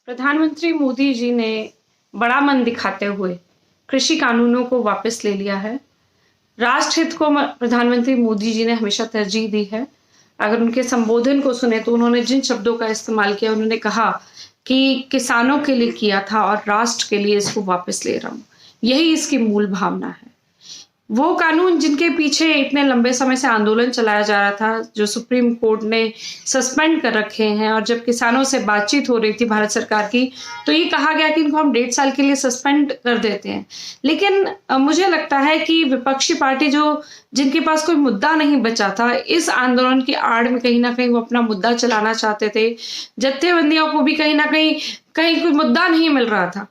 प्रधानमंत्री मोदी जी ने बड़ा मन दिखाते हुए कृषि कानूनों को वापस ले लिया है। राष्ट्र हित को प्रधानमंत्री मोदी जी ने हमेशा तरजीह दी है। अगर उनके संबोधन को सुने तो उन्होंने जिन शब्दों का इस्तेमाल किया, उन्होंने कहा कि किसानों के लिए किया था और राष्ट्र के लिए इसको वापस ले रहा हूँ। यही इसकी मूल भावना है। वो कानून जिनके पीछे इतने लंबे समय से आंदोलन चलाया जा रहा था, जो सुप्रीम कोर्ट ने सस्पेंड कर रखे हैं, और जब किसानों से बातचीत हो रही थी भारत सरकार की, तो ये कहा गया कि इनको हम 1.5 साल के लिए सस्पेंड कर देते हैं। लेकिन मुझे लगता है कि विपक्षी पार्टी जिनके पास कोई मुद्दा नहीं बचा था, इस आंदोलन की आड़ में कहीं ना कहीं वो अपना मुद्दा चलाना चाहते थे। जत्थेबंदियों को भी कहीं ना कहीं कोई मुद्दा नहीं मिल रहा था।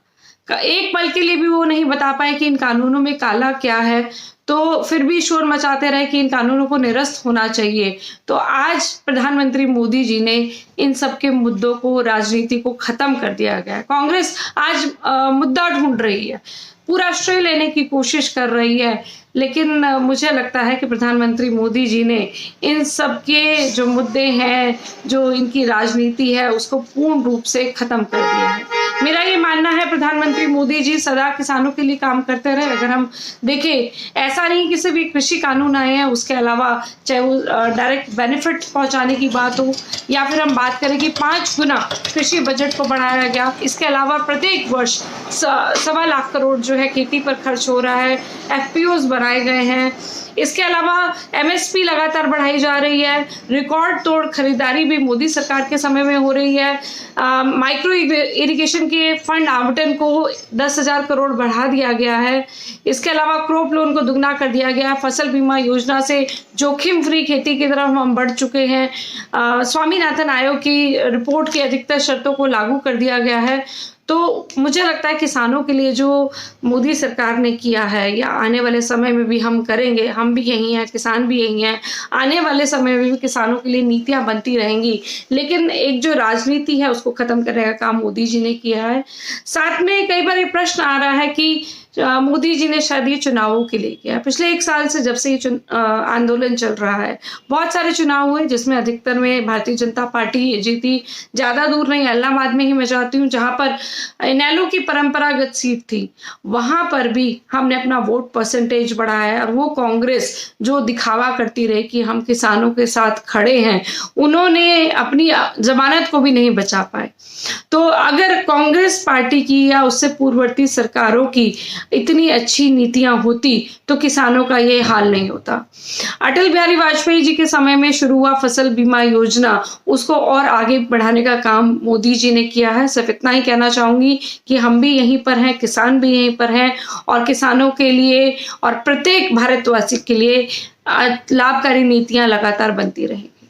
एक पल के लिए भी वो नहीं बता पाए कि इन कानूनों में काला क्या है, तो फिर भी शोर मचाते रहे कि इन कानूनों को निरस्त होना चाहिए। तो आज प्रधानमंत्री मोदी जी ने इन सब के मुद्दों को, राजनीति को खत्म कर दिया गया है। कांग्रेस आज मुद्दा ढूंढ रही है, पूरा श्रेय लेने की कोशिश कर रही है, लेकिन मुझे लगता है कि प्रधानमंत्री मोदी जी ने इन सब के जो मुद्दे हैं, जो इनकी राजनीति है, उसको पूर्ण रूप से खत्म कर दिया है। मेरा ये मानना है प्रधानमंत्री मोदी जी सदा किसानों के लिए काम करते रहे। अगर हम देखें, ऐसा नहीं किसी भी कृषि कानून आए हैं उसके अलावा, चाहे वो डायरेक्ट बेनिफिट पहुंचाने की बात हो, या फिर हम बात करें कि 5 गुना कृषि बजट को बढ़ाया गया। इसके अलावा प्रत्येक वर्ष 1.25 लाख करोड़ जो है खेती पर खर्च हो रहा है, FPOs बनाए गए हैं। इसके अलावा MSP लगातार बढ़ाई जा रही है। रिकॉर्ड तोड़ खरीदारी भी मोदी सरकार के समय में हो रही है। माइक्रो इरिगेशन के फंड आवंटन को 10,000 करोड़ बढ़ा दिया गया है। इसके अलावा क्रॉप लोन को दुगना कर दिया गया। फसल बीमा योजना से जोखिम फ्री खेती की तरफ हम बढ़ चुके हैं। स्वामीनाथन आयोग की रिपोर्ट की अधिकतर शर्तों को लागू कर दिया गया है। तो मुझे लगता है किसानों के लिए जो मोदी सरकार ने किया है, या आने वाले समय में भी हम करेंगे, हम भी यही हैं, किसान भी यही हैं, आने वाले समय में भी किसानों के लिए नीतियां बनती रहेंगी। लेकिन एक जो राजनीति है उसको खत्म करने का काम मोदी जी ने किया है। साथ में कई बार ये प्रश्न आ रहा है कि मोदी जी ने शायद ये चुनावों के लिए किया। पिछले 1 साल से जब से ये आंदोलन चल रहा है, बहुत सारे चुनाव हुए जिसमें अधिकतर में भारतीय जनता पार्टी जीती। ज़्यादा दूर नहीं, इलाहाबाद में ही मैं जाती हूँ, जहाँ पर इनेलो की परंपरागत सीट थी, वहाँ पर भी हमने अपना वोट परसेंटेज बढ़ाया है। और वो कांग्रेस जो दिखावा करती रही कि हम किसानों के साथ खड़े हैं, उन्होंने अपनी जमानत को भी नहीं बचा पाए। तो अगर कांग्रेस पार्टी की या उससे पूर्ववर्ती सरकारों की इतनी अच्छी नीतियां होती तो किसानों का ये हाल नहीं होता। अटल बिहारी वाजपेयी जी के समय में शुरू हुआ फसल बीमा योजना, उसको और आगे बढ़ाने का काम मोदी जी ने किया है। सिर्फ इतना ही कहना चाहूंगी कि हम भी यहीं पर हैं, किसान भी यहीं पर हैं, और किसानों के लिए और प्रत्येक भारतवासी के लिए लाभकारी नीतियां लगातार बनती रहेंगी।